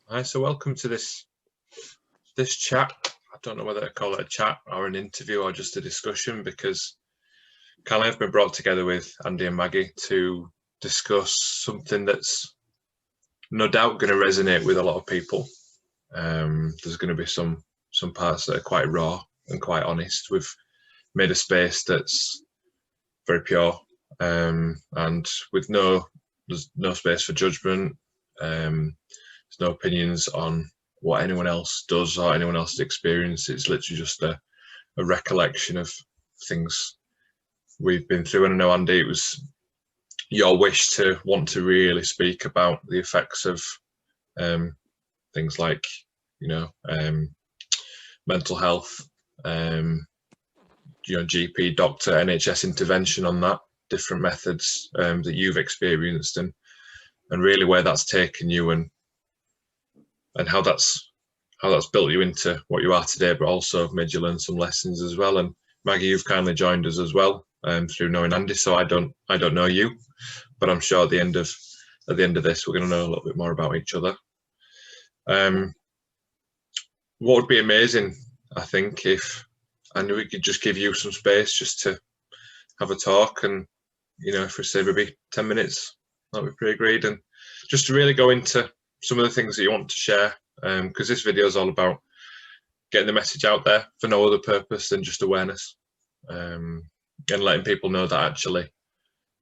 Hi, so welcome to this chat. I don't know whether to call it a chat or an interview or just a discussion, because Callie have been brought together with Andy and Maggie to discuss something that's no doubt going to resonate with a lot of people. There's going to be some parts that are quite raw and quite honest. We've made a space that's very pure, and with there's no space for judgment. There's no opinions on what anyone else does or anyone else's experience. It's literally just a recollection of things we've been through. And I know, Andy, it was your wish to want to really speak about the effects of things like, mental health, GP, doctor, NHS intervention on that, different methods that you've experienced, and really where that's taken you, and how that's built you into what you are today, but also made you learn some lessons as well. And Maggie, you've kindly joined us as well through knowing Andy. So I don't know you, but I'm sure at the end of this, we're going to know a little bit more about each other. What would be amazing, I think, if Andy, we could just give you some space just to have a talk, and if we say maybe 10 minutes, that would be pre-agreed, and just to really go into some of the things that you want to share, because this video is all about getting the message out there for no other purpose than just awareness, and letting people know that actually,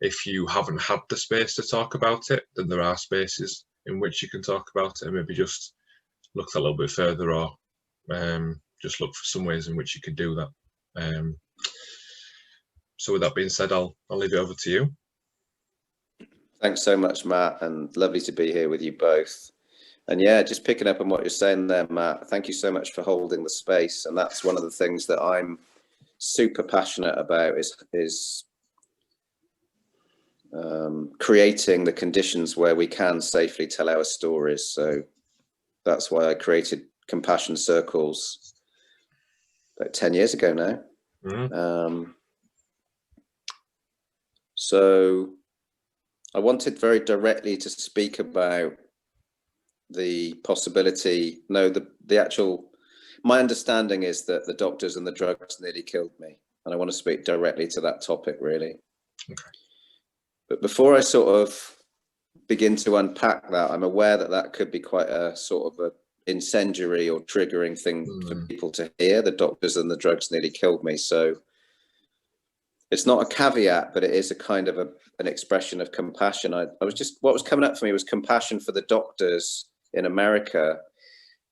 if you haven't had the space to talk about it, then there are spaces in which you can talk about it, and maybe just look a little bit further, or just look for some ways in which you can do that. So with that being said, I'll leave it over to you. Thanks so much, Matt, and lovely to be here with you both. And yeah, just picking up on what you're saying there, Matt, thank you so much for holding the space. And that's one of the things that I'm super passionate about is creating the conditions where we can safely tell our stories. So that's why I created Compassion Circles about 10 years ago now. Mm-hmm. So I wanted very directly to speak about the possibility. No, the actual, my understanding is that the doctors and the drugs nearly killed me. And I want to speak directly to that topic, really. Okay. But before I sort of begin to unpack that, I'm aware that that could be quite a sort of a incendiary or triggering thing for people to hear. The doctors and the drugs nearly killed me. So it's not a caveat, but it is a kind of an expression of compassion. I was just, what was coming up for me was compassion for the doctors in America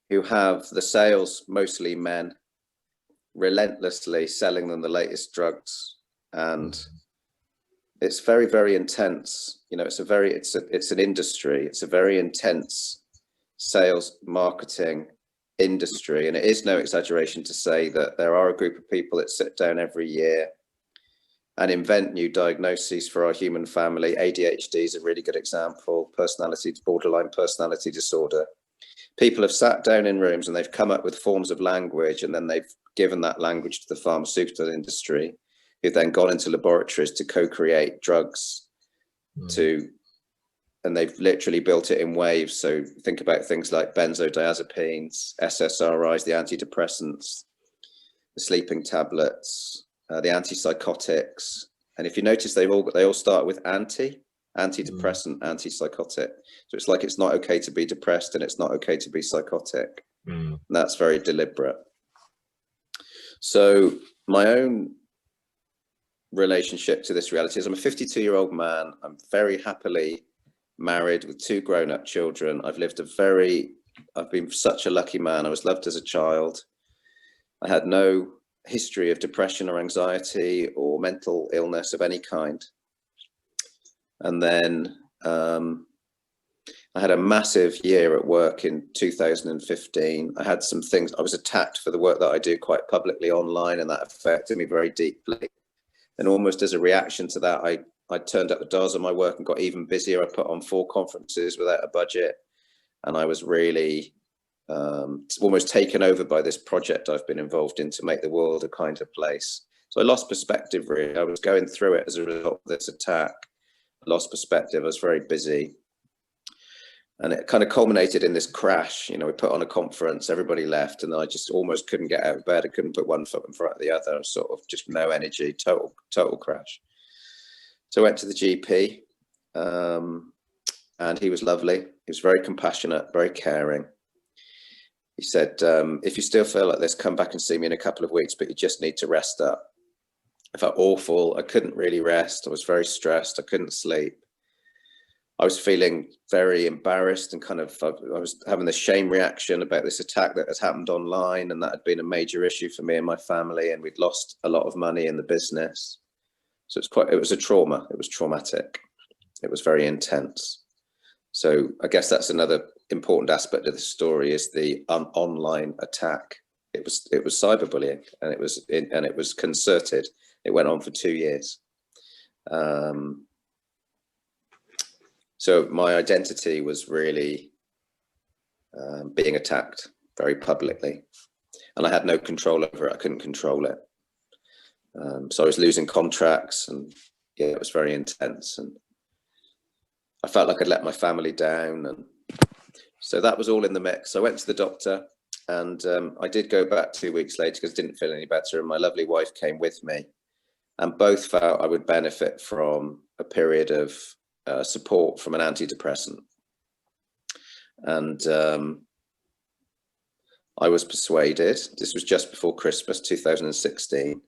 who have the sales, mostly men, relentlessly selling them the latest drugs. And it's very, very intense. It's an industry. It's a very intense sales marketing industry. And it is no exaggeration to say that there are a group of people that sit down every year and invent new diagnoses for our human family. ADHD is a really good example. Borderline personality disorder. People have sat down in rooms and they've come up with forms of language, and then they've given that language to the pharmaceutical industry, who've then gone into laboratories to co-create drugs and they've literally built it in waves. So think about things like benzodiazepines, SSRIs, the antidepressants, the sleeping tablets, the antipsychotics. And if you notice, they all start with antidepressant, antipsychotic. So it's like it's not okay to be depressed and it's not okay to be psychotic. And that's very deliberate. So my own relationship to this reality is I'm a 52-year-old man. I'm very happily married with 2 grown-up children. I've been such a lucky man. I was loved as a child. I had no history of depression or anxiety or mental illness of any kind. And then I had a massive year at work in 2015. I had some things, I was attacked for the work that I do quite publicly online, and that affected me very deeply. And almost as a reaction to that, I turned up the dials on my work and got even busier. I put on 4 conferences without a budget. And I was really almost taken over by this project I've been involved in to make the world a kinder place. So I lost perspective, really. I was going through it as a result of this attack. I lost perspective. I was very busy. And it kind of culminated in this crash. You know, we put on a conference, everybody left, and I just almost couldn't get out of bed. I couldn't put one foot in front of the other. Sort of just no energy, total crash. So I went to the GP, and he was lovely. He was very compassionate, very caring. He said, if you still feel like this, come back and see me in a couple of weeks, but you just need to rest up. I felt awful. I couldn't really rest. I was very stressed. I couldn't sleep. I was feeling very embarrassed and kind of, I was having the shame reaction about this attack that had happened online, and that had been a major issue for me and my family, and we'd lost a lot of money in the business. So it was a trauma. It was traumatic. It was very intense. So I guess that's another important aspect of the story, is the online attack. It was cyberbullying, and it was concerted. It went on for 2 years. So my identity was really being attacked very publicly, and I had no control over it. I couldn't control it. So I was losing contracts, and yeah, it was very intense, and I felt like I'd let my family down. And so that was all in the mix. I went to the doctor, and I did go back 2 weeks later because I didn't feel any better, and my lovely wife came with me, and both felt I would benefit from a period of support from an antidepressant. And I was persuaded, this was just before Christmas 2016,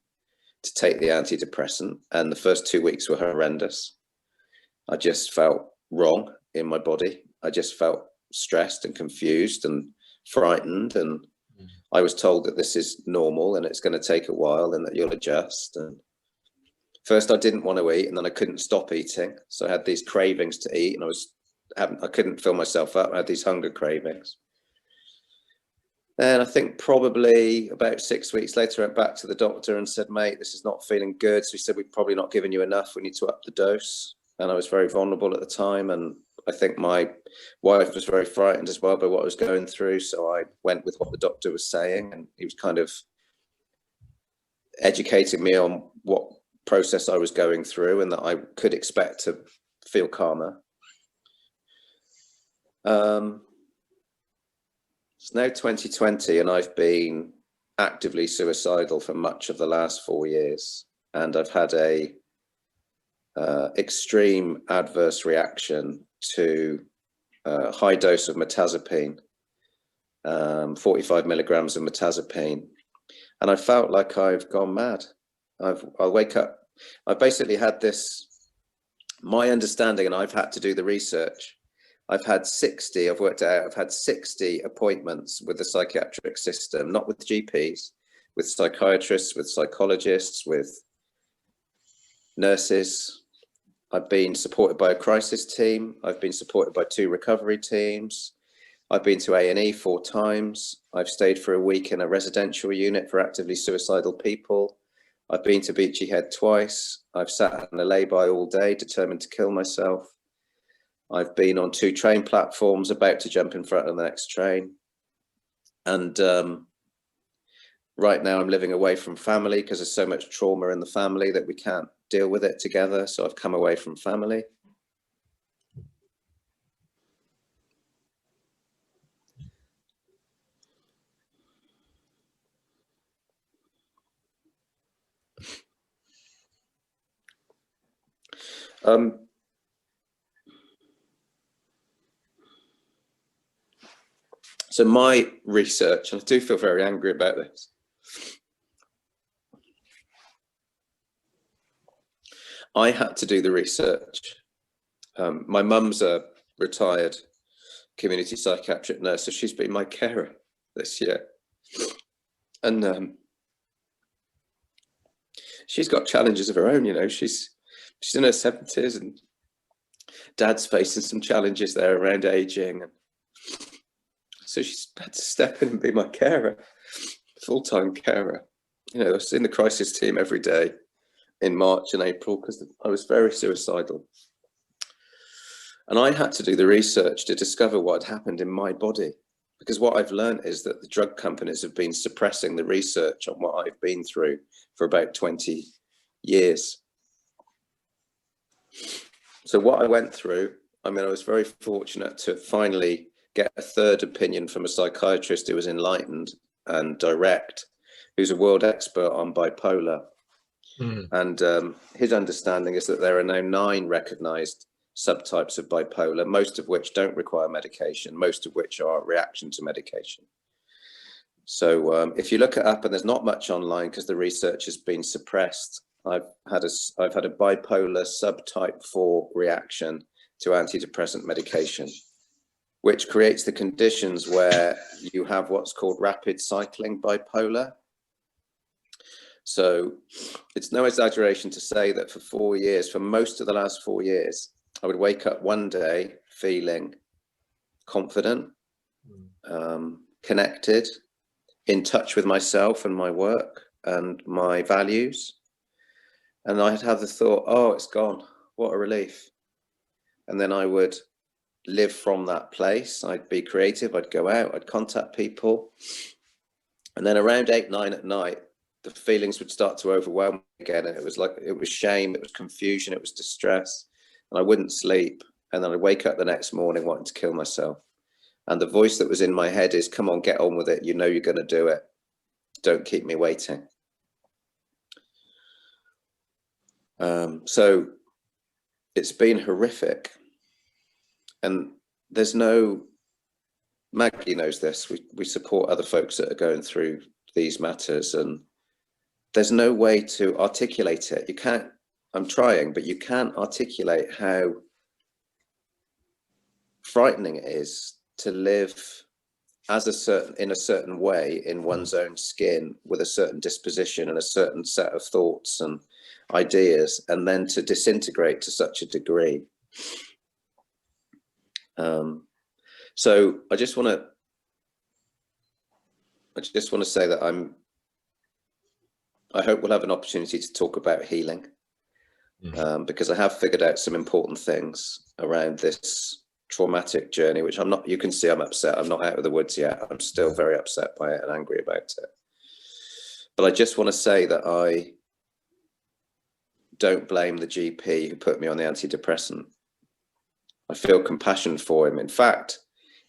to take the antidepressant, and the first 2 weeks were horrendous. I just felt wrong in my body. I just felt stressed and confused and frightened, and I was told that this is normal and it's going to take a while and that you'll adjust. And first I didn't want to eat, and then I couldn't stop eating. So I had these cravings to eat, and I couldn't fill myself up. I had these hunger cravings. And I think probably about 6 weeks later, I went back to the doctor and said, mate, this is not feeling good. So he said, we've probably not given you enough. We need to up the dose. And I was very vulnerable at the time. And I think my wife was very frightened as well by what I was going through. So I went with what the doctor was saying, and he was kind of educating me on what process I was going through, and that I could expect to feel calmer. It's now 2020, and I've been actively suicidal for much of the last 4 years, and I've had a extreme adverse reaction to a high dose of mirtazapine, 45 milligrams of mirtazapine, and I felt like I've gone mad. I'll wake up. I basically had this, my understanding, and I've had to do the research. I've had 60, I've worked it out, I've had 60 appointments with the psychiatric system, not with GPs, with psychiatrists, with psychologists, with nurses. I've been supported by a crisis team. I've been supported by 2 recovery teams. I've been to A&E 4 times. I've stayed for a week in a residential unit for actively suicidal people. I've been to Beachy Head twice. I've sat in a lay-by all day, determined to kill myself. I've been on 2 train platforms, about to jump in front of the next train. And right now I'm living away from family because there's so much trauma in the family that we can't deal with it together. So I've come away from family. So my research, and I do feel very angry about this, I had to do the research. My mum's a retired community psychiatric nurse, so she's been my carer this year. And she's got challenges of her own, you know. She's in her 70s, and Dad's facing some challenges there around aging. And so she's had to step in and be my carer, full-time carer. You know, I was in the crisis team every day in March and April because I was very suicidal. And I had to do the research to discover what had happened in my body, because what I've learned is that the drug companies have been suppressing the research on what I've been through for about 20 years. So what I went through, I mean, I was very fortunate to finally get a third opinion from a psychiatrist who was enlightened and direct, who's a world expert on bipolar. And his understanding is that there are now 9 recognized subtypes of bipolar, most of which don't require medication, most of which are a reaction to medication. So if you look it up, and there's not much online because the research has been suppressed, I've had a bipolar subtype 4 reaction to antidepressant medication, which creates the conditions where you have what's called rapid cycling bipolar. So it's no exaggeration to say that for 4 years, for most of the last 4 years, I would wake up one day feeling confident, connected, in touch with myself and my work and my values. And I'd have the thought, oh, it's gone. What a relief. And then I would live from that place. I'd be creative. I'd go out. I'd contact people. And then around 8, 9 at night, the feelings would start to overwhelm me again. And it was shame. It was confusion. It was distress. And I wouldn't sleep. And then I'd wake up the next morning wanting to kill myself. And the voice that was in my head is, come on, get on with it. You know you're going to do it. Don't keep me waiting. So it's been horrific. And there's no, Maggie knows this, we support other folks that are going through these matters, and there's no way to articulate it. You can't, I'm trying, but you can't articulate how frightening it is to live in a certain way in one's own skin with a certain disposition and a certain set of thoughts and ideas, and then to disintegrate to such a degree. So I just want to say that I hope we'll have an opportunity to talk about healing, because I have figured out some important things around this traumatic journey, which I'm not, you can see I'm upset. I'm not out of the woods yet. I'm still very upset by it and angry about it. But I just want to say that I don't blame the GP who put me on the antidepressant. I feel compassion for him. In fact,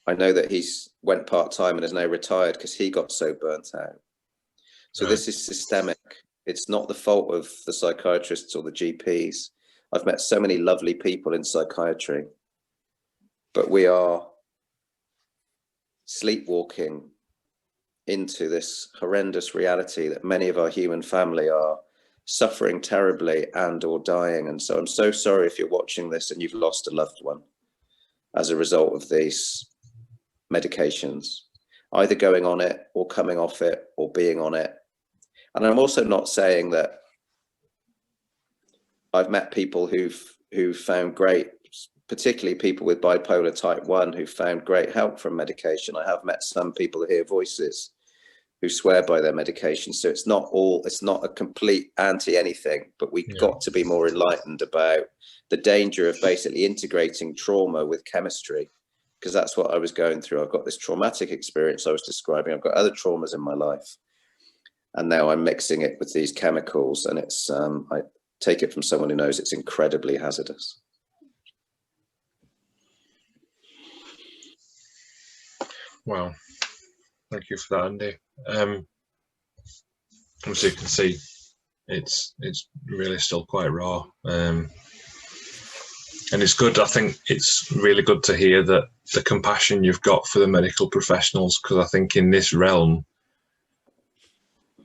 I know that he's went part-time and is now retired because he got so burnt out. So This is systemic. It's not the fault of the psychiatrists or the GPs. I've met so many lovely people in psychiatry, but we are sleepwalking into this horrendous reality that many of our human family are suffering terribly and or dying. And so I'm so sorry if you're watching this and you've lost a loved one as a result of these medications, either going on it or coming off it or being on it. And I'm also not saying that I've met people who've found great, particularly people with bipolar type 1 who found great help from medication. I have met some people who hear voices who swear by their medication. So it's not a complete anti anything, but we've got to be more enlightened about the danger of basically integrating trauma with chemistry, because that's what I was going through. I've got this traumatic experience I was describing. I've got other traumas in my life, and now I'm mixing it with these chemicals, and it's I take it from someone who knows it's incredibly hazardous. Wow, thank you for that, Andy. As you can see, it's really still quite raw, and it's good. I think it's really good to hear that the compassion you've got for the medical professionals, because I think in this realm,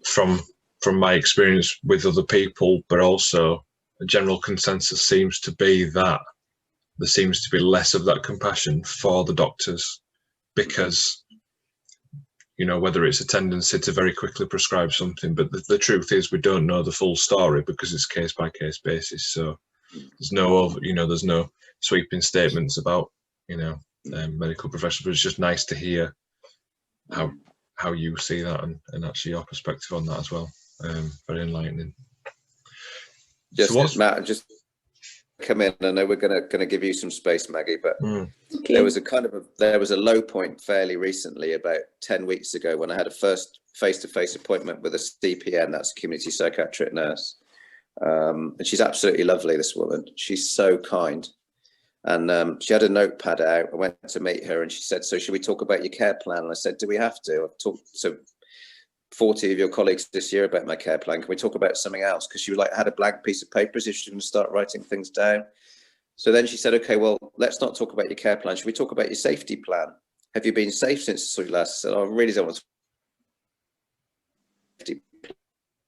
from my experience with other people, but also a general consensus seems to be that there seems to be less of that compassion for the doctors, because, you know, whether it's a tendency to very quickly prescribe something, but the truth is we don't know the full story because it's case by case basis. So there's no sweeping statements about, medical professionals, but it's just nice to hear how you see that and actually your perspective on that as well. Very enlightening. Matt, just come in. I know we're gonna give you some space, Maggie, but Okay. there was a low point fairly recently, about 10 weeks ago, when I had a first face-to-face appointment with a CPN, that's a community psychiatric nurse, and she's absolutely lovely, this woman. She's so kind, And she had a notepad out. I went to meet her and she said, so should we talk about your care plan? And I said, do we have to? I've talked to 40 of your colleagues this year about my care plan. Can we talk about something else? Because she had a blank piece of paper as if she was going to start writing things down. So then she said, okay, well, let's not talk about your care plan. Should we talk about your safety plan? Have you been safe since I saw you last? I said, oh, I really don't want to. Safety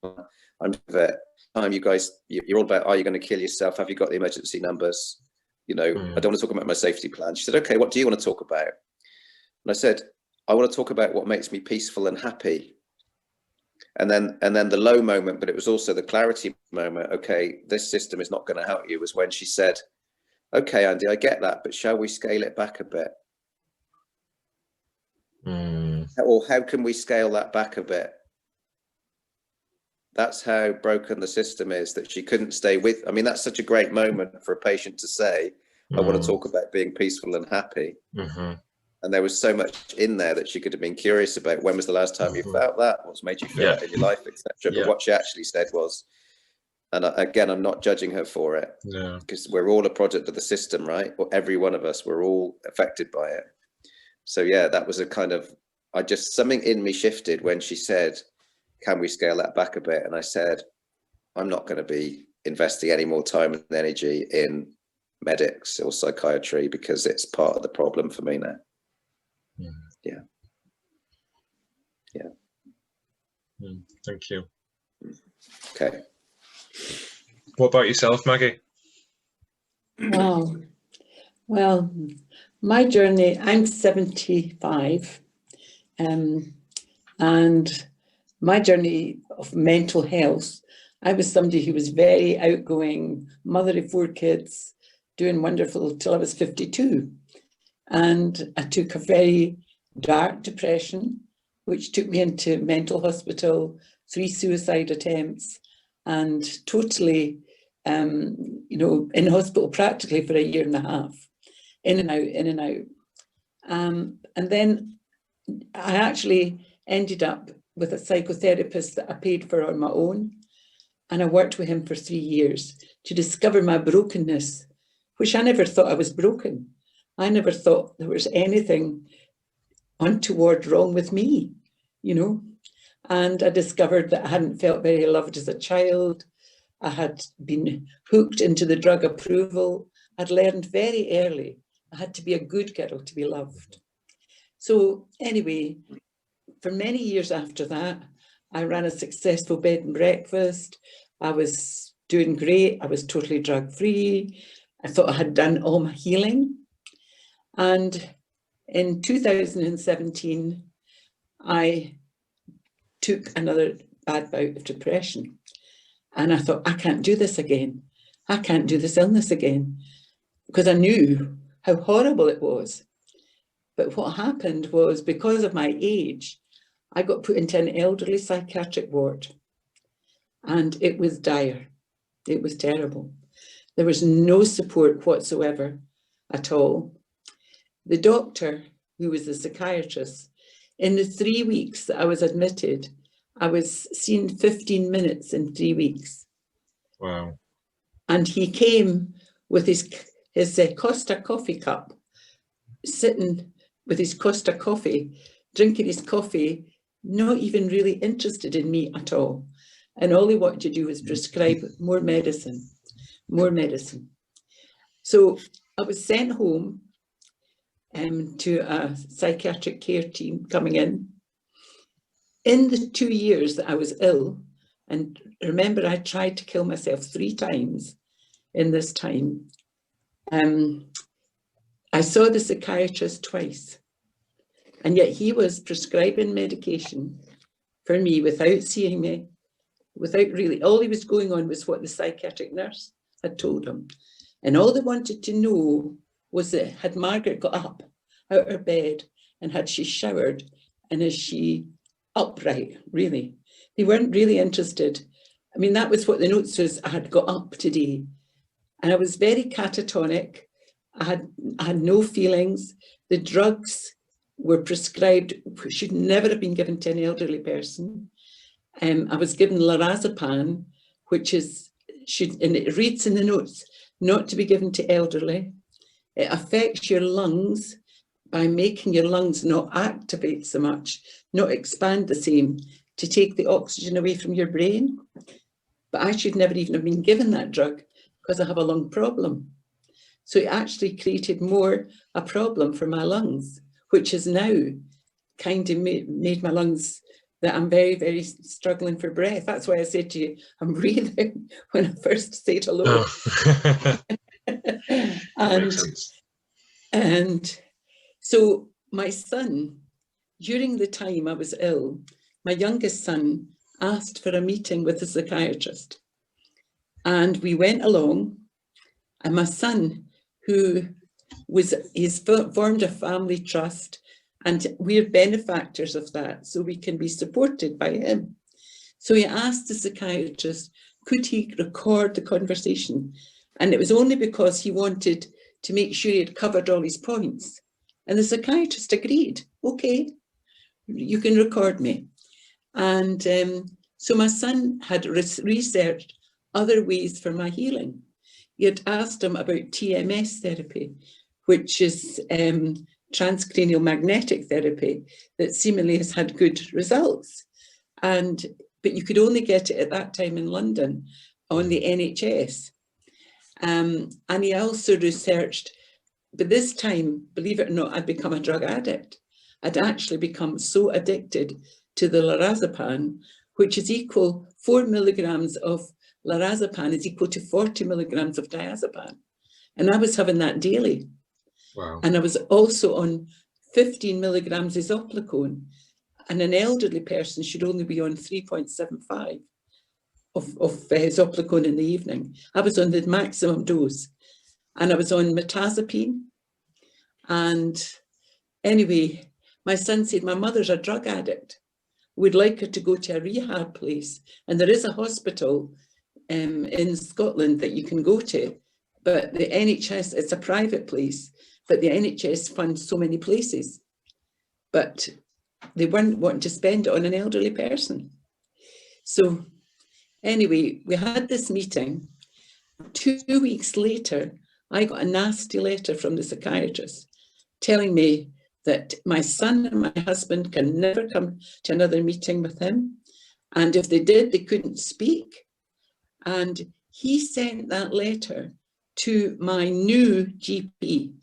plan. I'm that time you guys, you're all about, are you going to kill yourself? Have you got the emergency numbers? I don't want to talk about my safety plan. She said, okay, what do you want to talk about? And I said, I want to talk about what makes me peaceful and happy. And then the low moment, but it was also the clarity moment. Okay, this system is not going to help you, was when she said, okay, Andy, I get that, but shall we scale it back a bit? Or how can we scale that back a bit? That's how broken the system is, that she couldn't stay with. I mean, that's such a great moment for a patient to say, I want to talk about being peaceful and happy. And there was so much in there that she could have been curious about. When was the last time you felt that? What's made you feel that in your life, etc. But what she actually said was, and again, I'm not judging her for it, because we're all a product of the system, right? Or every one of us, we're all affected by it. So yeah, that was a kind of, something in me shifted when she said, can we scale that back a bit? And I said, I'm not going to be investing any more time and energy in medics or psychiatry, because it's part of the problem for me now. Thank you. Okay. What about yourself, Maggie? Wow. Well, my journey, I'm 75, and my journey of mental health, I was somebody who was very outgoing, mother of 4 kids, doing wonderful till I was 52. And I took a very dark depression, which took me into mental hospital, 3 suicide attempts, and totally, in hospital practically for a year and a half, in and out. And then I actually ended up with a psychotherapist that I paid for on my own. And I worked with him for 3 years to discover my brokenness, which I never thought I was broken. I never thought there was anything untoward wrong with me, And I discovered that I hadn't felt very loved as a child. I had been hooked into the drug approval. I'd learned very early I had to be a good girl to be loved. So anyway, for many years after that, I ran a successful bed and breakfast. I was doing great. I was totally drug-free. I thought I had done all my healing. And in 2017, I took another bad bout of depression. And I thought, I can't do this again. I can't do this illness again, because I knew how horrible it was. But what happened was, because of my age, I got put into an elderly psychiatric ward, and it was dire. It was terrible. There was no support whatsoever at all. The doctor, who was the psychiatrist, in the 3 weeks that I was admitted, I was seen 15 minutes in 3 weeks. Wow. And he came with his Costa coffee cup, sitting with his Costa coffee, drinking his coffee, not even really interested in me at all. And all he wanted to do was prescribe more medicine. So I was sent home to a psychiatric care team coming in. In the 2 years that I was ill, and remember, I tried to kill myself 3 times in this time, I saw the psychiatrist twice, and yet he was prescribing medication for me without seeing me, without really, all he was going on was what the psychiatric nurse had told him. And all they wanted to know was that, had Margaret got up out of bed, and had she showered, and is she upright, really? They weren't really interested. I mean, that was what the notes was, I had got up today. And I was very catatonic. I had no feelings. The drugs were prescribed, should never have been given to an elderly person. I was given lorazepam, which is, and it reads in the notes, not to be given to elderly. It affects your lungs by making your lungs not activate so much, not expand the same, to take the oxygen away from your brain. But I should never even have been given that drug because I have a lung problem. So it actually created more a problem for my lungs, which has now kind of made my lungs that I'm very, very struggling for breath. That's why I said to you, I'm breathing when I first said hello. Oh. and so my son, during the time I was ill, my youngest son asked for a meeting with a psychiatrist. And we went along, and my son, he's formed a family trust, and we're benefactors of that, so we can be supported by him. So he asked the psychiatrist, could he record the conversation? And it was only because he wanted to make sure he had covered all his points. And the psychiatrist agreed, okay, you can record me. And so my son had researched other ways for my healing. He had asked him about TMS therapy, which is transcranial magnetic therapy that seemingly has had good results. But you could only get it at that time in London on the NHS. And he also researched, but this time, believe it or not, I'd become a drug addict. I'd actually become so addicted to the lorazepam, which is equal, 4 milligrams of lorazepam is equal to 40 milligrams of diazepam. And I was having that daily. Wow. And I was also on 15 milligrams of zopiclone. And an elderly person should only be on 3.75 of zopiclone in the evening. I was on the maximum dose. And I was on mirtazapine. And anyway, my son said, my mother's a drug addict. We'd like her to go to a rehab place. And there is a hospital in Scotland that you can go to. But the NHS, it's a private place, but the NHS funds so many places. But they weren't wanting to spend it on an elderly person. So anyway, we had this meeting. 2 weeks later, I got a nasty letter from the psychiatrist telling me that my son and my husband can never come to another meeting with him. And if they did, they couldn't speak. And he sent that letter to my new GP,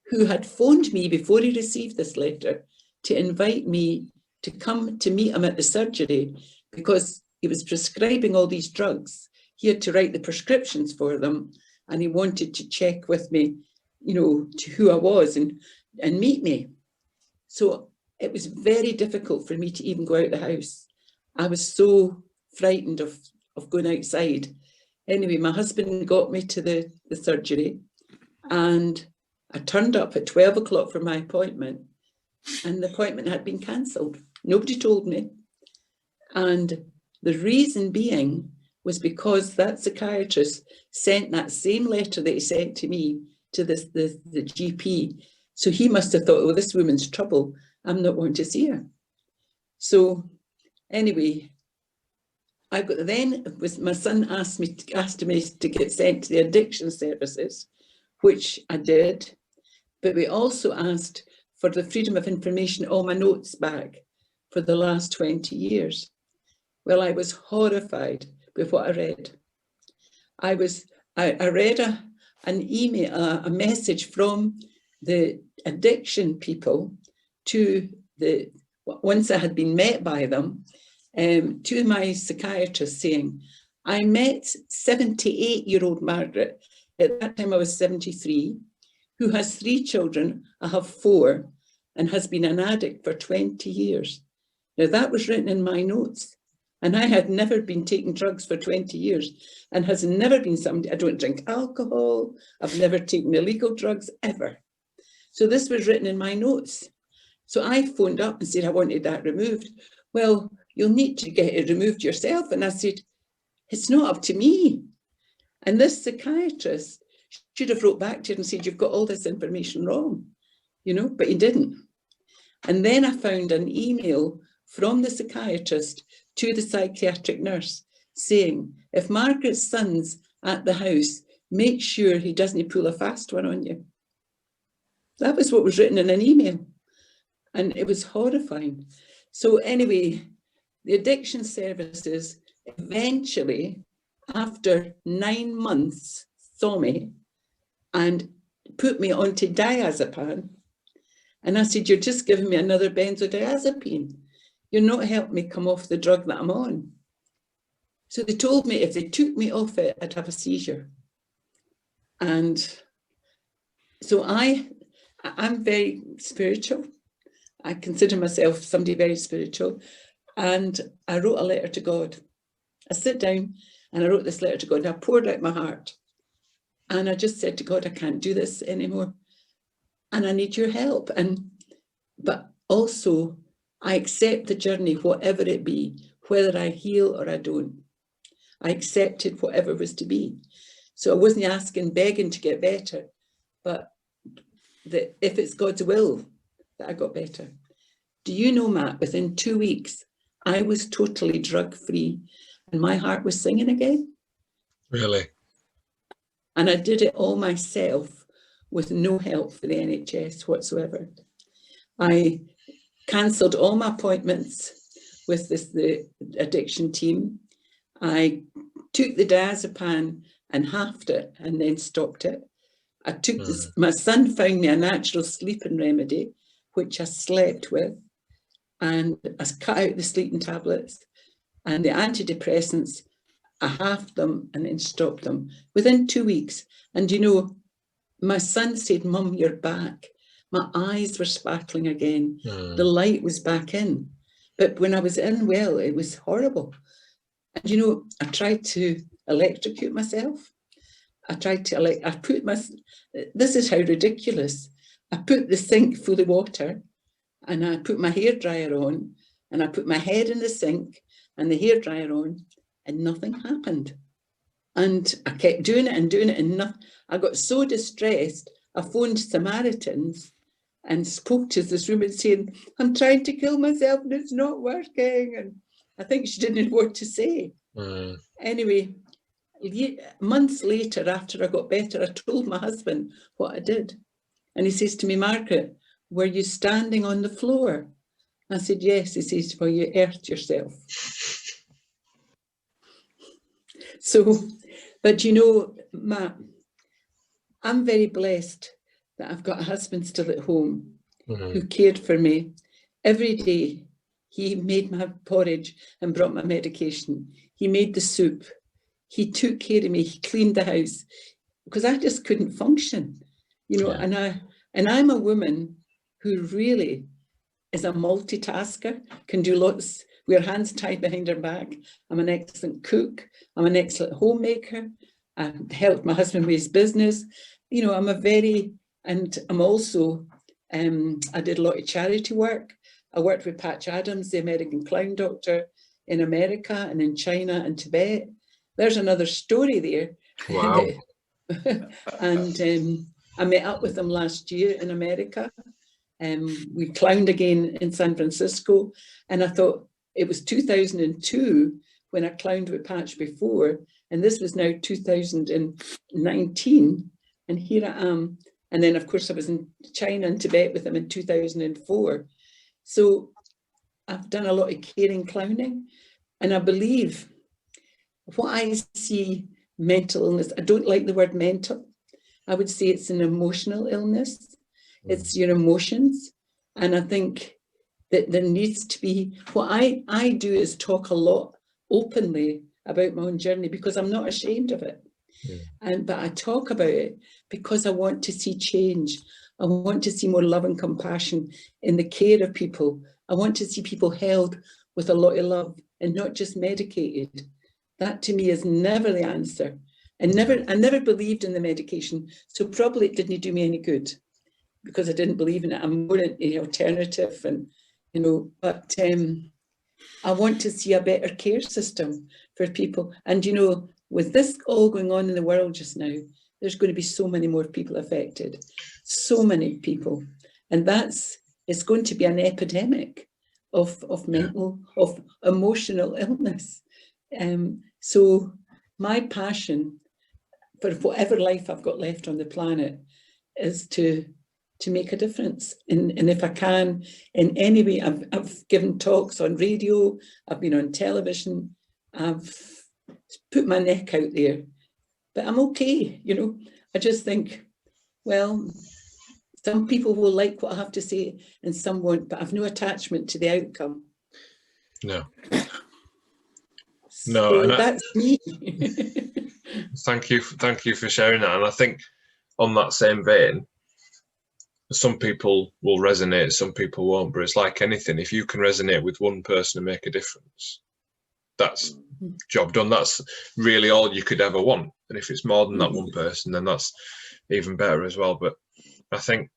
who had phoned me before he received this letter to invite me to come to meet him at the surgery because he was prescribing all these drugs. He had to write the prescriptions for them, and he wanted to check with me, you know, to who I was and meet me. So it was very difficult for me to even go out the house. I was so frightened of going outside. Anyway, my husband got me to the surgery, and I turned up at 12 o'clock for my appointment, and the appointment had been cancelled. Nobody told me. And the reason being was because that psychiatrist sent that same letter that he sent to me to the GP. So he must have thought, oh, this woman's trouble. I'm not going to see her. So anyway, my son asked me to get sent to the addiction services, which I did. But we also asked for the freedom of information, all my notes back for the last 20 years. Well, I was horrified with what I read. I read an email, a message from the addiction people to once I had been met by them, to my psychiatrist saying, I met 78-year-old Margaret, at that time I was 73, who has 3 children, I have 4, and has been an addict for 20 years. Now that was written in my notes, and I had never been taking drugs for 20 years, and has never been somebody, I don't drink alcohol, I've never taken illegal drugs, ever. So this was written in my notes. So I phoned up and said I wanted that removed. Well, you'll need to get it removed yourself. And I said, it's not up to me. And this psychiatrist should have wrote back to her and said, you've got all this information wrong, you know, but he didn't. And then I found an email from the psychiatrist to the psychiatric nurse saying, if Margaret's son's at the house, make sure he doesn't pull a fast one on you. That was what was written in an email. And it was horrifying. So anyway, the addiction services eventually, after 9 months, saw me and put me onto diazepam. And I said, you're just giving me another benzodiazepine. You're not helping me come off the drug that I'm on. So they told me if they took me off it, I'd have a seizure. And so I'm very spiritual. I consider myself somebody very spiritual. And I wrote a letter to God. I sat down and I wrote this letter to God, and I poured out my heart. And I just said to God, I can't do this anymore. And I need your help. But also, I accept the journey, whatever it be, whether I heal or I don't. I accepted whatever was to be. So I wasn't asking, begging to get better, but that if it's God's will that I got better. Do you know, Matt, within 2 weeks, I was totally drug-free and my heart was singing again. Really? And I did it all myself with no help for the NHS whatsoever. I cancelled all my appointments with the addiction team. I took the diazepam and halved it and then stopped it. I took this, my son found me a natural sleeping remedy, which I slept with, and I cut out the sleeping tablets, and the antidepressants, I halved them and then stopped them within 2 weeks. And you know, my son said, Mum, you're back. My eyes were sparkling again. The light was back in. But when I was in, well, it was horrible. And you know, I tried to electrocute myself. I tried to, I put my, this is how ridiculous. I put the sink full of water and I put my hairdryer on and I put my head in the sink and the hairdryer on and nothing happened. And I kept doing it and nothing. I got so distressed, I phoned Samaritans and spoke to this woman saying, I'm trying to kill myself and it's not working. And I think she didn't know what to say. Anyway, months later, after I got better, I told my husband what I did. And he says to me, Margaret, were you standing on the floor? I said, yes. He says, well, you hurt yourself. So, but you know, Matt, I'm very blessed that I've got a husband still at home who cared for me. Every day, he made my porridge and brought my medication. He made the soup. He took care of me. He cleaned the house because I just couldn't function, you know. And I'm a woman who really is a multitasker, can do lots, wear hands tied behind her back. I'm an excellent cook. I'm an excellent homemaker. I helped my husband with his business. You know, I'm a very, and I'm also, I did a lot of charity work. I worked with Patch Adams, the American clown doctor in America and in China and Tibet. There's another story there. Wow. And I met up with them last year in America. We clowned again in San Francisco. And I thought it was 2002 when I clowned with Patch before. And this was now 2019. And here I am. And then, of course, I was in China and Tibet with them in 2004. So I've done a lot of caring clowning. And I believe what I see mental illness, I don't like the word mental. I would say it's an emotional illness. It's your emotions. And I think that there needs to be, what I do is talk a lot openly about my own journey because I'm not ashamed of it. But I talk about it because I want to see change. I want to see more love and compassion in the care of people. I want to see people held with a lot of love and not just medicated. That to me is never the answer. And I never believed in the medication. So probably it didn't do me any good because I didn't believe in it. I'm more in the alternative and, you know, but I want to see a better care system for people. And, you know, with this all going on in the world just now, there's going to be so many more people affected, so many people. And it's going to be an epidemic of mental, of emotional illness. So my passion for whatever life I've got left on the planet is to to make a difference. And if I can, in any way, I've given talks on radio, I've been on television, I've put my neck out there, but I'm okay, you know. I just think, well, some people will like what I have to say and some won't, but I've no attachment to the outcome. No. So No, that's me. Thank you for sharing that. And I think on that same vein, some people will resonate, some people won't, but it's like anything. If you can resonate with one person and make a difference, that's job done. That's really all you could ever want. And if it's more than that one person, then that's even better as well. But I think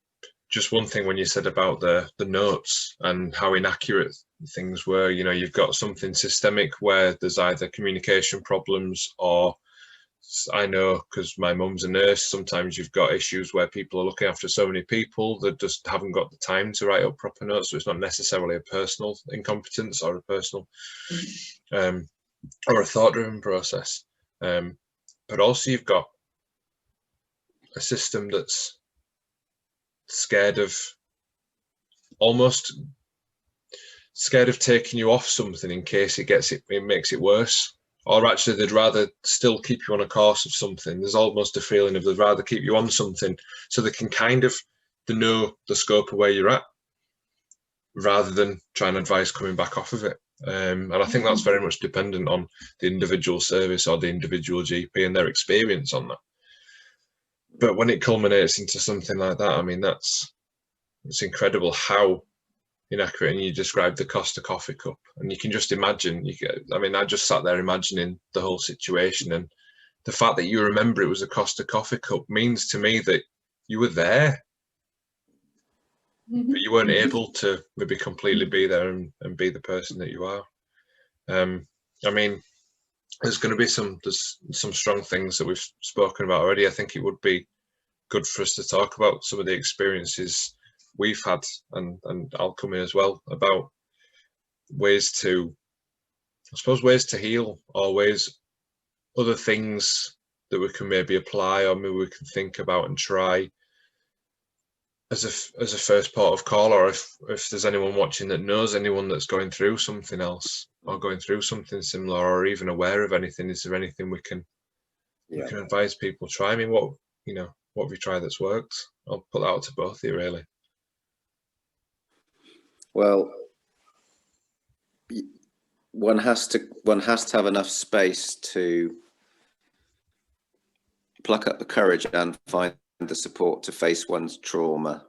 just one thing when you said about the notes and how inaccurate things were, you know, you've got something systemic where there's either communication problems, or I know because my mum's a nurse, sometimes you've got issues where people are looking after so many people that just haven't got the time to write up proper notes. So it's not necessarily a personal incompetence or a personal or a thought-driven process. But also you've got a system that's almost scared of taking you off something in case it makes it worse. Or actually they'd rather still keep you on a course of something. There's almost a feeling of they'd rather keep you on something so they can they know the scope of where you're at, rather than try and advise coming back off of it. And I think that's very much dependent on the individual service or the individual GP and their experience on that. But when it culminates into something like that, I mean, it's incredible how inaccurate. And you described the Costa coffee cup, and you can just imagine. I just sat there imagining the whole situation, and the fact that you remember it was a Costa coffee cup means to me that you were there, but you weren't able to maybe completely be there and be the person that you are. I mean, there's going to be some strong things that we've spoken about already. I think it would be good for us to talk about some of the experiences we've had, and I'll come in as well, about ways to heal, or other things that we can maybe apply, or maybe we can think about and try as a first port of call. Or if there's anyone watching that knows anyone that's going through something else, or going through something similar, or even aware of anything, is there anything we can advise people try? I mean, what have you tried that's worked? I'll put that out to both of you, really. Well, one has to have enough space to pluck up the courage and find the support to face one's trauma.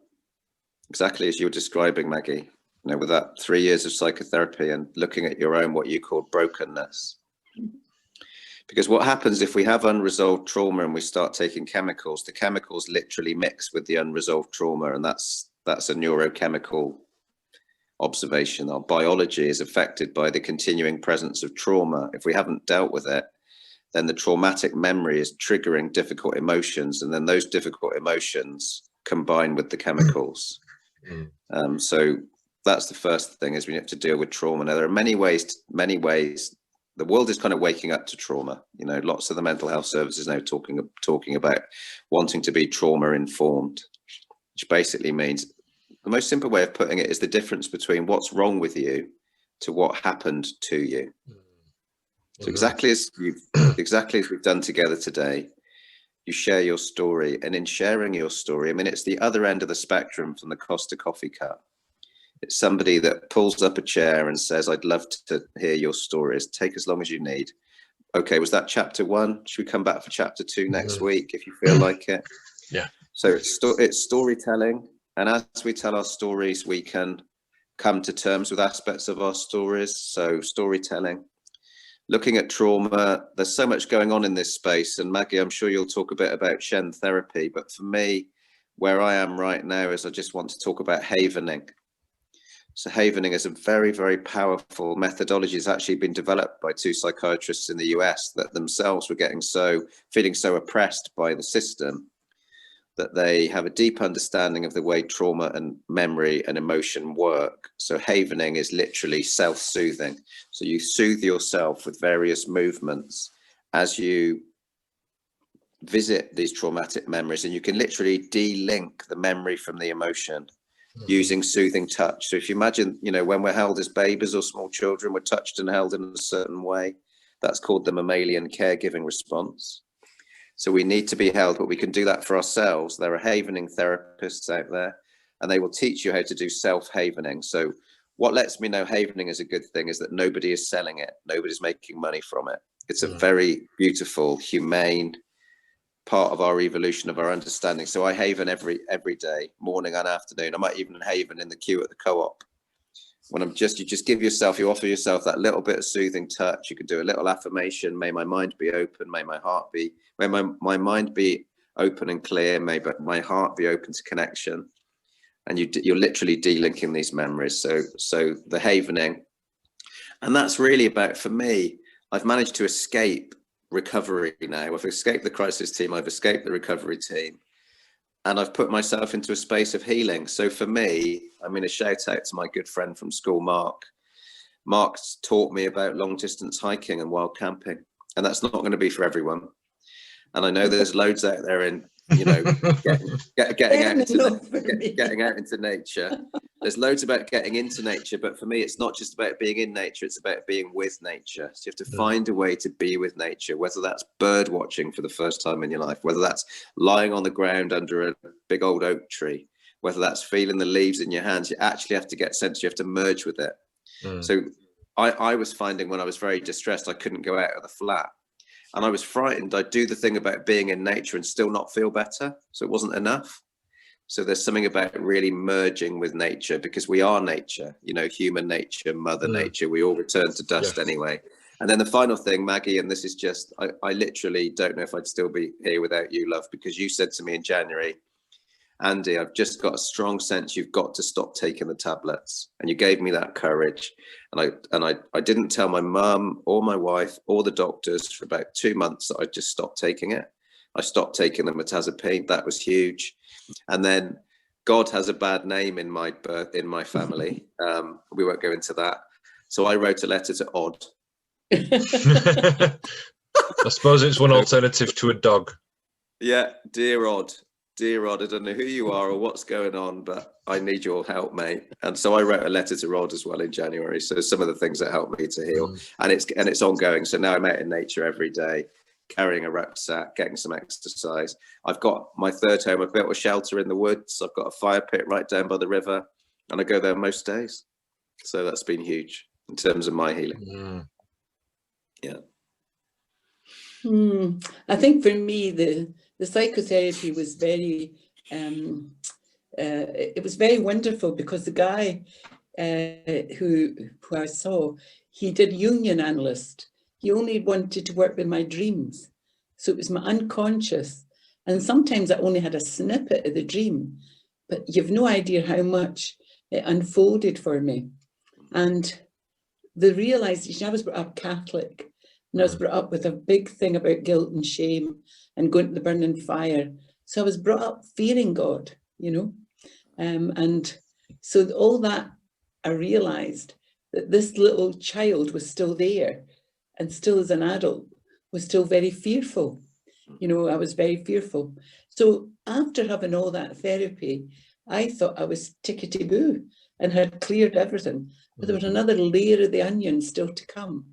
Exactly as you were describing, Maggie, with that 3 years of psychotherapy and looking at your own, what you called brokenness. Because what happens if we have unresolved trauma and we start taking chemicals, the chemicals literally mix with the unresolved trauma, and that's a neurochemical observation. Our biology is affected by the continuing presence of trauma. If we haven't dealt with it, then the traumatic memory is triggering difficult emotions, and then those difficult emotions combine with the chemicals. So that's the first thing, is we have to deal with trauma. Now, there are many ways. The world is kind of waking up to trauma. Lots of the mental health services now talking about wanting to be trauma informed, which basically means, the most simple way of putting it is the difference between what's wrong with you to what happened to you. So exactly as we've done together today, you share your story, and in sharing your story, I mean, it's the other end of the spectrum from the Costa coffee cup. It's somebody that pulls up a chair and says, I'd love to hear your stories. Take as long as you need. Okay, was that chapter 1? Should we come back for chapter 2 next week if you feel like it? Yeah. So it's storytelling. And as we tell our stories, we can come to terms with aspects of our stories. So storytelling, looking at trauma, there's so much going on in this space. And Maggie, I'm sure you'll talk a bit about Shen therapy. But for me, where I am right now is I just want to talk about havening. So havening is a very, very powerful methodology. It's actually been developed by 2 psychiatrists in the US that themselves were feeling so oppressed by the system that they have a deep understanding of the way trauma and memory and emotion work. So havening is literally self-soothing. So you soothe yourself with various movements as you visit these traumatic memories, and you can literally de-link the memory from the emotion using soothing touch. So if you imagine, you know, when we're held as babies or small children, we're touched and held in a certain way. That's called the mammalian caregiving response. So we need to be held, but we can do that for ourselves. There are havening therapists out there, and they will teach you how to do self-havening. So what lets me know havening is a good thing is that nobody is selling it. Nobody's making money from it. It's a very beautiful, humane part of our evolution, of our understanding. So I haven every day, morning and afternoon. I might even haven in the queue at the co-op. When you just give yourself, you offer yourself that little bit of soothing touch. You could do a little affirmation. May my mind be open. May my heart be, may my mind be open and clear. May my heart be open to connection. And you're literally de-linking these memories. So the havening, and that's really about, for me, I've managed to escape recovery now. I've escaped the crisis team. I've escaped the recovery team. And I've put myself into a space of healing. So for me, I mean, a shout out to my good friend from school, Mark. Mark's taught me about long distance hiking and wild camping. And that's not going to be for everyone. And I know there's loads out there in, you know, getting out into nature. There's loads about getting into nature, but for me, it's not just about being in nature, it's about being with nature. So you have to find a way to be with nature, whether that's bird watching for the first time in your life, whether that's lying on the ground under a big old oak tree, whether that's feeling the leaves in your hands. You actually have to get sense, you have to merge with it. So I was finding when I was very distressed, I couldn't go out of the flat. And I was frightened. I'd do the thing about being in nature and still not feel better. So it wasn't enough. So there's something about really merging with nature, because we are nature, you know, human nature, mother nature. We all return to dust anyway. And then the final thing, Maggie, and this is just, I literally don't know if I'd still be here without you, love, because you said to me in January, Andy, I've just got a strong sense you've got to stop taking the tablets. And you gave me that courage. And I didn't tell my mum or my wife or the doctors for about 2 months that I just stopped taking it. I stopped taking the mirtazapine. That was huge. And then God has a bad name in my family. We won't go into that. So I wrote a letter to Odd. I suppose it's one alternative to a dog. Yeah, dear Odd. Dear Rod, I don't know who you are or what's going on, but I need your help, mate. And so I wrote a letter to Rod as well in January. So some of the things that helped me to heal, and it's ongoing. So now I'm out in nature every day, carrying a rucksack, getting some exercise. I've got my third home. I've built a shelter in the woods. I've got a fire pit right down by the river, and I go there most days. So that's been huge in terms of my healing. Yeah. I think for me, the psychotherapy was very, it was very wonderful, because the guy who I saw, he did union analyst. He only wanted to work with my dreams. So it was my unconscious. And sometimes I only had a snippet of the dream, but you've no idea how much it unfolded for me. And the realization, I was brought up Catholic, and I was brought up with a big thing about guilt and shame and going to the burning fire. So I was brought up fearing God, you know. And so all that, I realized that this little child was still there, and still as an adult was still very fearful. You know, I was very fearful. So after having all that therapy, I thought I was tickety-boo and had cleared everything. But there was another layer of the onion still to come.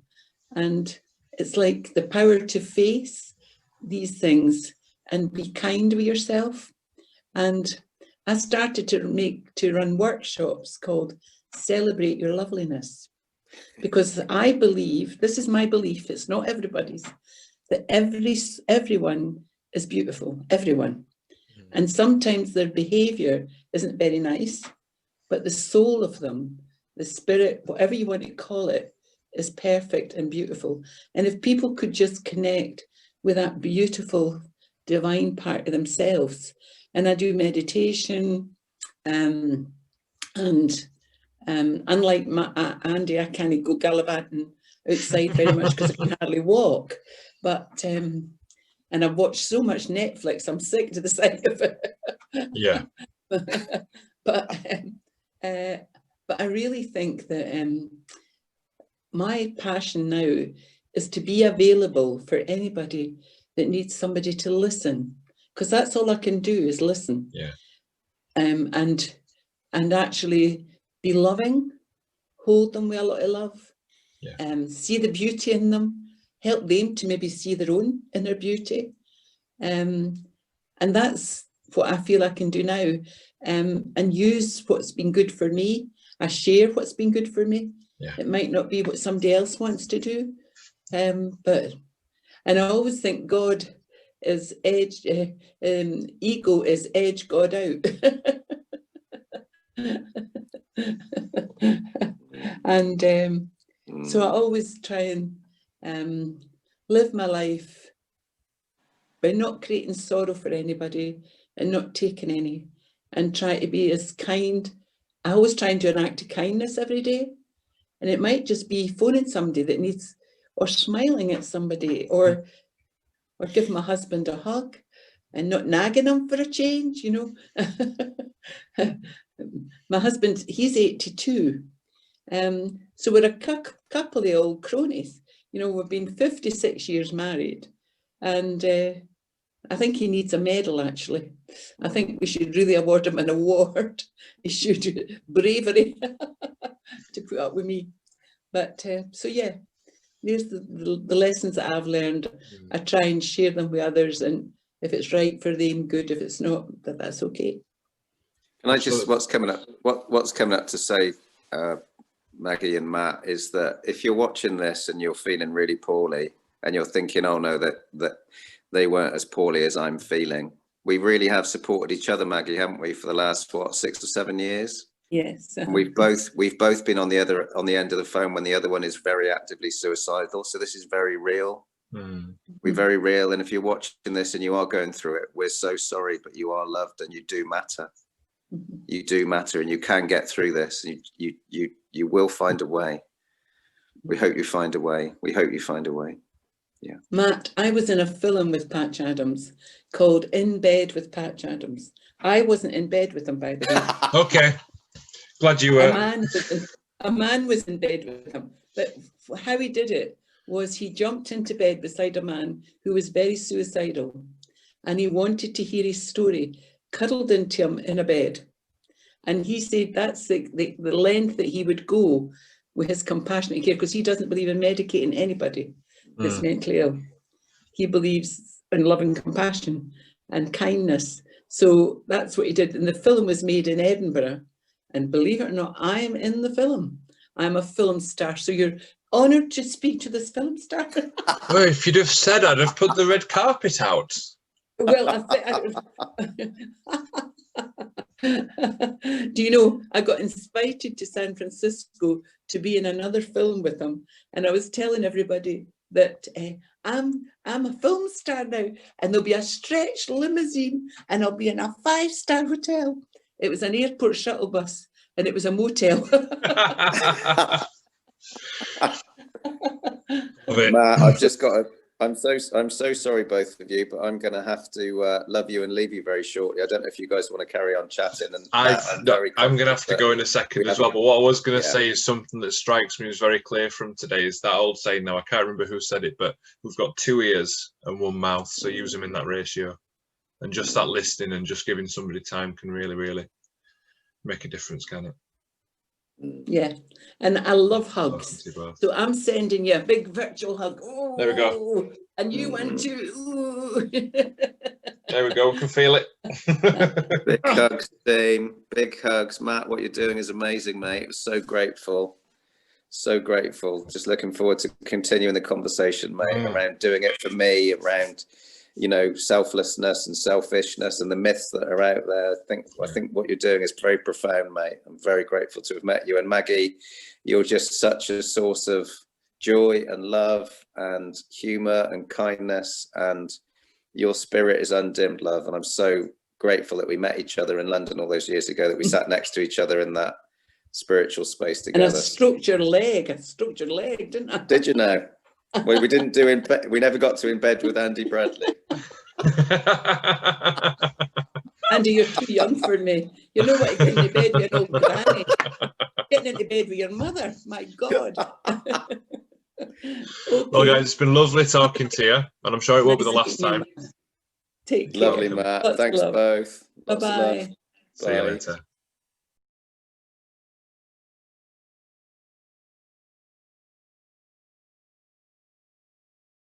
And it's like the power to face these things and be kind with yourself. And I started to run workshops called Celebrate Your Loveliness, because I believe, this is my belief, it's not everybody's, that everyone is beautiful, everyone. And sometimes their behavior isn't very nice, but the soul of them, the spirit, whatever you want to call it, is perfect and beautiful. And if people could just connect with that beautiful divine part of themselves, and I do meditation, and unlike Andy, I can't go gallivanting outside very much because I can hardly walk, but and I've watched so much Netflix, I'm sick to the sight of it. Yeah. But I really think that my passion now is to be available for anybody that needs somebody to listen, because that's all I can do is listen. Yeah. And actually be loving, hold them with a lot of love, see the beauty in them, help them to maybe see their own inner beauty. And that's what I feel I can do now, and use what's been good for me. I share what's been good for me. Yeah. It might not be what somebody else wants to do, but, and I always think God is edge, ego is edge God out. And so I always try and live my life by not creating sorrow for anybody and not taking any, and try to be as kind. I always try and do an act of kindness every day, and it might just be phoning somebody that needs, or smiling at somebody, or give my husband a hug and not nagging him for a change, you know. My husband, he's 82. So we're a couple of old cronies. You know, we've been 56 years married, and I think he needs a medal, actually. I think we should really award him an award. He should, bravery to put up with me. But so yeah, there's the lessons that I've learned. I try and share them with others, and if it's right for them, good. If it's not, that's okay. Can I just, what's coming up to say, Maggie and Matt, is that if you're watching this and you're feeling really poorly and you're thinking, oh no, that they weren't as poorly as I'm feeling, we really have supported each other, Maggie, haven't we, for the last, what, 6 or 7 years? Yes. And we've both been on the end of the phone when the other one is very actively suicidal. So this is very real. We're very real. And if you're watching this and you are going through it, we're so sorry, but you are loved and you do matter. You do matter, and you can get through this. You will find a way. We hope you find a way. We hope you find a way. Yeah. Matt, I was in a film with Patch Adams called In Bed with Patch Adams. I wasn't in bed with him, by the way. Okay. Glad you were. A man was in bed with him. But how he did it was he jumped into bed beside a man who was very suicidal, and he wanted to hear his story, cuddled into him in a bed. And he said that's the length that he would go with his compassionate care, because he doesn't believe in medicating anybody that's mentally ill. He believes in loving compassion and kindness. So that's what he did. And the film was made in Edinburgh. And believe it or not, I'm in the film. I'm a film star. So you're honoured to speak to this film star. Well, if you'd have said, I'd have put the red carpet out. Well, do you know, I got invited to San Francisco to be in another film with him, and I was telling everybody that I'm a film star now, and there'll be a stretched limousine, and I'll be in a 5-star hotel. It was an airport shuttle bus, and it was a motel. Matt, I've just got to. I'm so sorry, both of you, but I'm going to have to love you and leave you very shortly. I don't know if you guys want to carry on chatting. And I'm going to have to go in a second as well. But what I was going to say is something that strikes me as very clear from today is that old saying. Now I can't remember who said it, but we've got 2 ears and 1 mouth, so use them in that ratio. And just that listening and just giving somebody time can really, really make a difference, can it? Yeah, and I love hugs. So I'm sending you a big virtual hug. Ooh, there we go. And you want to. Ooh. There we go. We can feel it. Big hugs, team. Big hugs, Matt. What you're doing is amazing, mate. So grateful. So grateful. Just looking forward to continuing the conversation, mate, around doing it for me, around, you know, selflessness and selfishness and the myths that are out there. I think what you're doing is very profound, mate. I'm very grateful to have met you. And Maggie, you're just such a source of joy and love and humor and kindness, and your spirit is undimmed love. And I'm so grateful that we met each other in London all those years ago, that we sat next to each other in that spiritual space together. And I stroked your leg, didn't I? Did you know? Well, we didn't do we never got to in bed with Andy Bradley. Andy, you're too young for me. You know what, getting into bed with your old granny. Getting into bed with your mother, my God. Well, guys, it's been lovely talking to you, and I'm sure it won't be the last time. Take care. Lovely, Matt. Lots of Thanks love. both. Lots of love. Bye-bye. See you later.